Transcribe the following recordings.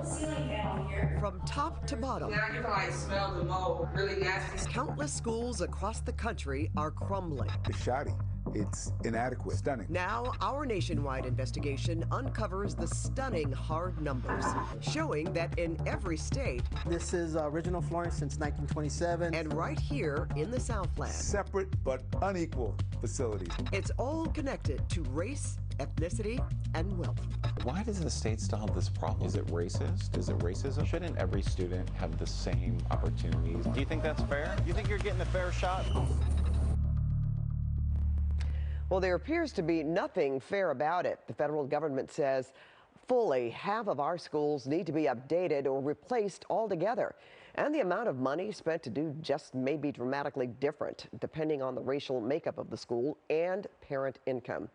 ceiling panel here. From top to bottom, Now you can like smell the mold, really nasty. countless schools across the country are crumbling. It's shoddy. It's inadequate. Stunning. Now, our nationwide investigation uncovers the stunning hard numbers, showing that in every state, This is original flooring since 1927. and right here in the Southland, Separate but unequal facilities. it's all connected to race, ethnicity, and wealth. Why does the state still have this problem? Is it racist? Is it racism? Shouldn't every student have the same opportunities? Do you think that's fair? Do you think you're getting a fair shot? Well, there appears to be nothing fair about it. The federal government says fully half of our schools need to be updated or replaced altogether. And the amount of money spent to do just may be dramatically different, depending on the racial makeup of the school and parent income.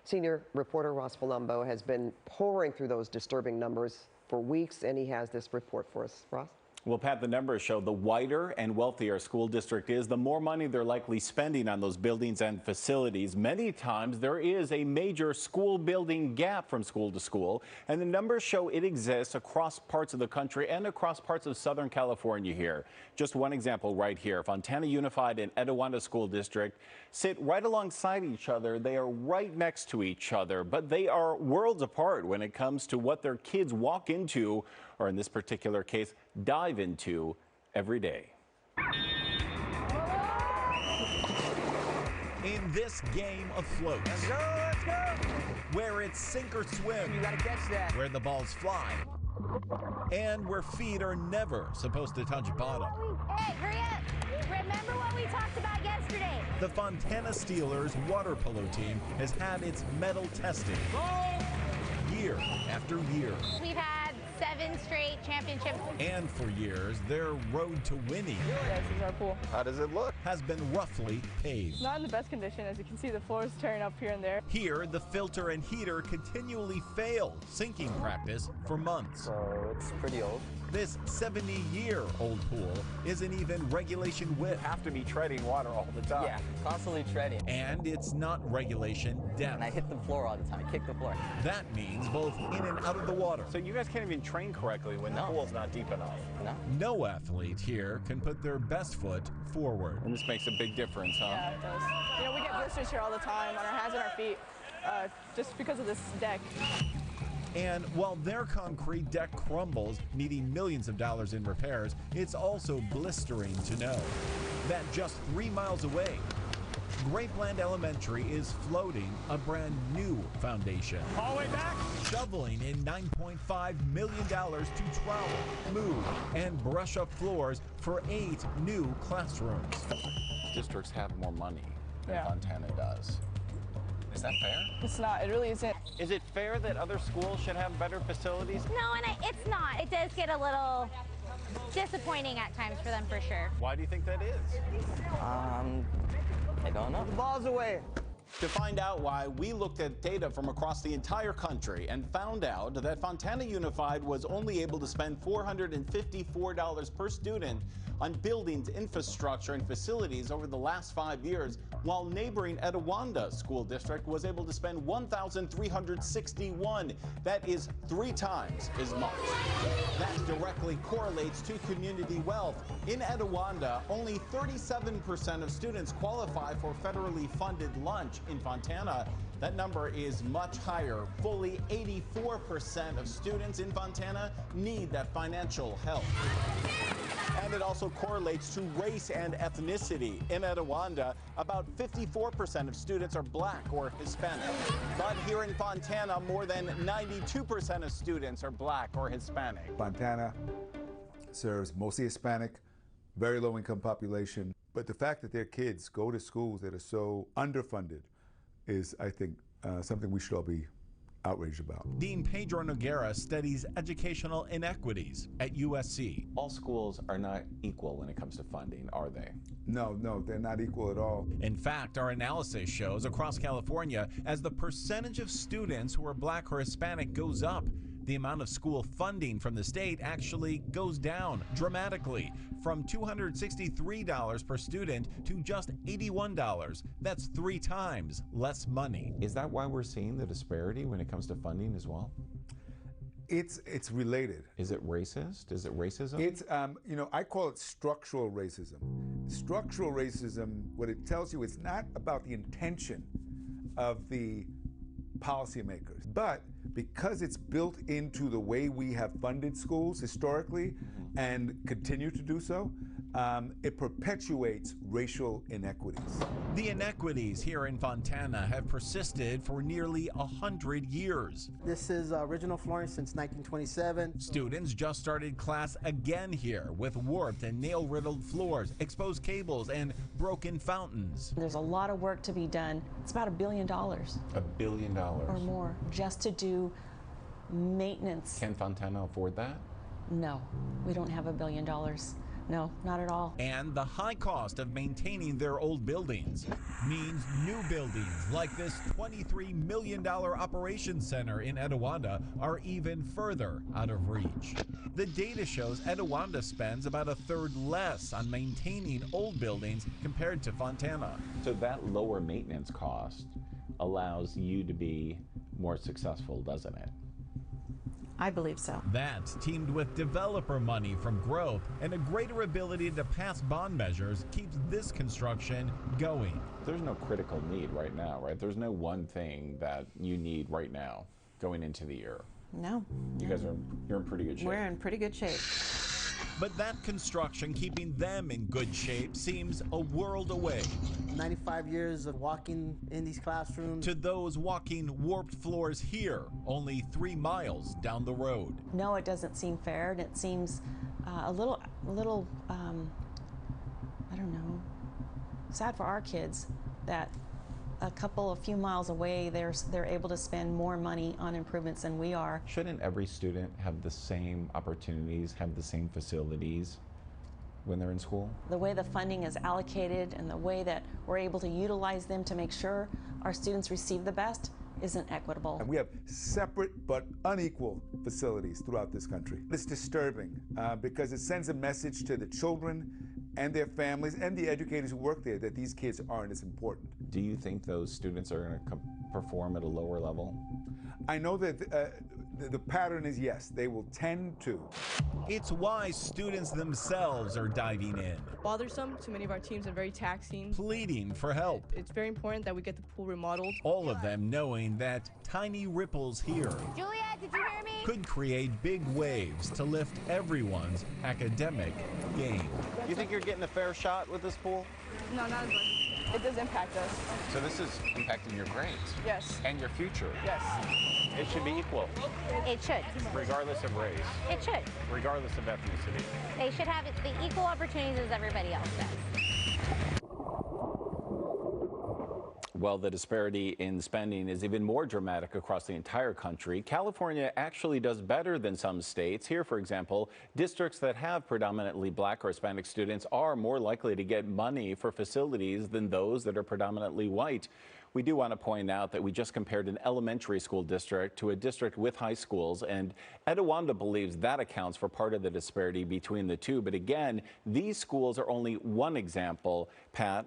Senior reporter Ross Palumbo has been pouring through those disturbing numbers for weeks, and he has this report for us. Ross? Well, Pat, the numbers show the whiter and wealthier a school district is, the more money they're likely spending on those buildings and facilities. Many times there is a major school building gap from school to school, and the numbers show it exists across parts of the country and across parts of Southern California here. Just one example right here. Fontana Unified and Etiwanda School District sit right alongside each other. They are right next to each other, but they are worlds apart when it comes to what their kids walk into, or in this particular case, dive into every day. In this game of floats, Let's go! where it's sink or swim, You gotta catch that. where the balls fly, and where feet are never supposed to touch bottom. Hey, hurry up! Remember what we talked about yesterday. The Fontana Steelers water polo team has had its medal testing year after year. We've had 7 straight championships. And for years, their road to winning Yeah, this is our pool. How does it look? has been roughly paved. Not in the best condition. As you can see, the floor is tearing up here and there. Here, the filter and heater continually failed sinking practice for months. So it's pretty old. This 70-year-old pool isn't even regulation width. Have to be treading water all the time. Yeah, constantly treading. And it's not regulation depth. And I hit the floor all the time. I kick the floor. That means both in and out of the water. So you guys can't even train correctly when the pool's not deep enough. No. No athlete here can put their best foot forward. And this makes a big difference, huh? Yeah, it does. You know, we get blisters here all the time on our hands and our feet just because of this deck. And while their concrete deck crumbles, needing millions of dollars in repairs, it's also blistering to know that just 3 miles away, Grapeland Elementary is floating a brand new foundation. All the way back. Shoveling in $9.5 million to trowel, move, and brush up floors for 8 new classrooms. Districts have more money than Yeah. Fontana does. Is that fair? It's not. It really isn't. Is it fair that other schools should have better facilities? No, and it's not. It does get a little disappointing at times for them, for sure. Why do you think that is? I don't know. Balls away. To find out why, we looked at data from across the entire country and found out that Fontana Unified was only able to spend $454 per student on buildings, infrastructure, and facilities over the last 5 years, while neighboring Etiwanda School District was able to spend $1,361. That is 3 times as much. That directly correlates to community wealth. In Etiwanda, only 37% of students qualify for federally funded lunch. In Fontana, that number is much higher. Fully 84% of students in Fontana need that financial help. And it also correlates to race and ethnicity. In Etiwanda, about 54% of students are black or Hispanic. But here in Fontana, more than 92% of students are black or Hispanic. Fontana serves mostly Hispanic, very low-income population. But the fact that their kids go to schools that are so underfunded is, I think, something we should all be outraged about. Dean Pedro Noguera studies educational inequities at USC. All schools are not equal when it comes to funding, are they? No, they're not equal at all. In fact, our analysis shows across California, as the percentage of students who are black or Hispanic goes up, the amount of school funding from the state actually goes down dramatically, from $263 per student to just $81. That's 3 times less money. Is that why we're seeing the disparity when it comes to funding as well? It's related. Is it racist? Is it racism? It's, you know, I call it structural racism. Structural racism, what it tells you, it's not about the intention of the policymakers, but because it's built into the way we have funded schools historically and continue to do so, it perpetuates racial inequities. The inequities here in Fontana have persisted for nearly 100 years. This is original flooring since 1927. Students just started class again here with warped and nail-riddled floors, exposed cables, and broken fountains. There's a lot of work to be done. It's about $1 billion. $1 billion. Or more, just to do maintenance. Can Fontana afford that? No, we don't have $1 billion. No, not at all. And the high cost of maintaining their old buildings means new buildings like this $23 million operations center in Etiwanda are even further out of reach. The data shows Etiwanda spends about a third less on maintaining old buildings compared to Fontana. So that lower maintenance cost allows you to be more successful, doesn't it? I believe so. That, teamed with developer money from growth and a greater ability to pass bond measures, keeps this construction going. There's no critical need right now, right? There's no one thing that you need right now going into the year. No. You guys you're in pretty good shape. We're in pretty good shape. But that construction keeping them in good shape seems a world away. 95 years of walking in these classrooms. To those walking warped floors here, only 3 miles down the road. No, it doesn't seem fair, and it seems a little, I don't know, sad for our kids that a few miles away, they're able to spend more money on improvements than we are. Shouldn't every student have the same opportunities, have the same facilities when they're in school? The way the funding is allocated and the way that we're able to utilize them to make sure our students receive the best isn't equitable. And we have separate but unequal facilities throughout this country. It's disturbing because it sends a message to the children and their families and the educators who work there that these kids aren't as important. Do you think those students are going to perform at a lower level? I know that the pattern is yes, they will tend to. It's why students themselves are diving in. Bothersome to many of our teams and very taxing. Pleading for help. It's very important that we get the pool remodeled. All of them knowing that tiny ripples here Juliet, did you hear me? could create big waves to lift everyone's academic game. You think you're getting a fair shot with this pool? No, not as much. It does impact us. So this is impacting your grades? Yes. And your future? Yes. It should be equal, It should. regardless of race, It should. regardless of ethnicity. They should have the equal opportunities as everybody else does. Well, the disparity in spending is even more dramatic across the entire country. California actually does better than some states. Here, for example, districts that have predominantly Black or Hispanic students are more likely to get money for facilities than those that are predominantly white. We do want to point out that we just compared an elementary school district to a district with high schools, and Etiwanda believes that accounts for part of the disparity between the two. But again, these schools are only one example, Pat,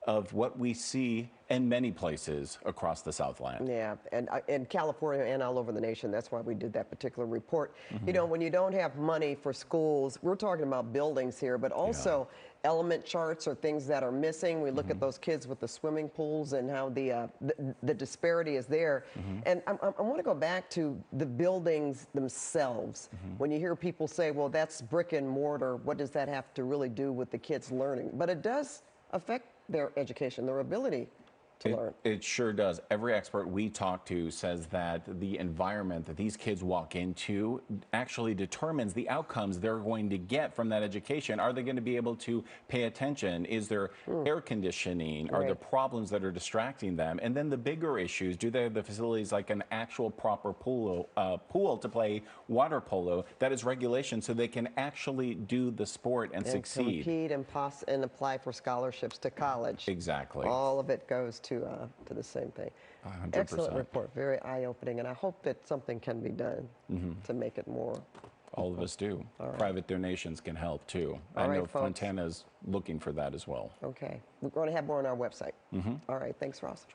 of what we see in many places across the Southland. Yeah, and in California and all over the nation, that's why we did that particular report. You know, when you don't have money for schools, we're talking about buildings here, but also element charts or things that are missing. We look at those kids with the swimming pools and how the disparity is there. And I want to go back to the buildings themselves. When you hear people say, well, that's brick and mortar, what does that have to really do with the kids learning? But it does affect their education, their ability to learn. It sure does. Every expert we talk to says that the environment that these kids walk into actually determines the outcomes they're going to get from that education. Are they going to be able to pay attention? Is there air conditioning? Are there problems that are distracting them? And then the bigger issues, do they have the facilities like an actual proper pool to play water polo that is regulation so they can actually do the sport and succeed? Compete and apply for scholarships to college. Exactly. All of it goes to the same thing. 100%. Excellent report, very eye-opening, and I hope that something can be done to make it more. All of us do. Right. Private donations can help too. All I right, know folks. Fontana's looking for that as well. Okay, we're going to have more on our website. All right, thanks, Ross.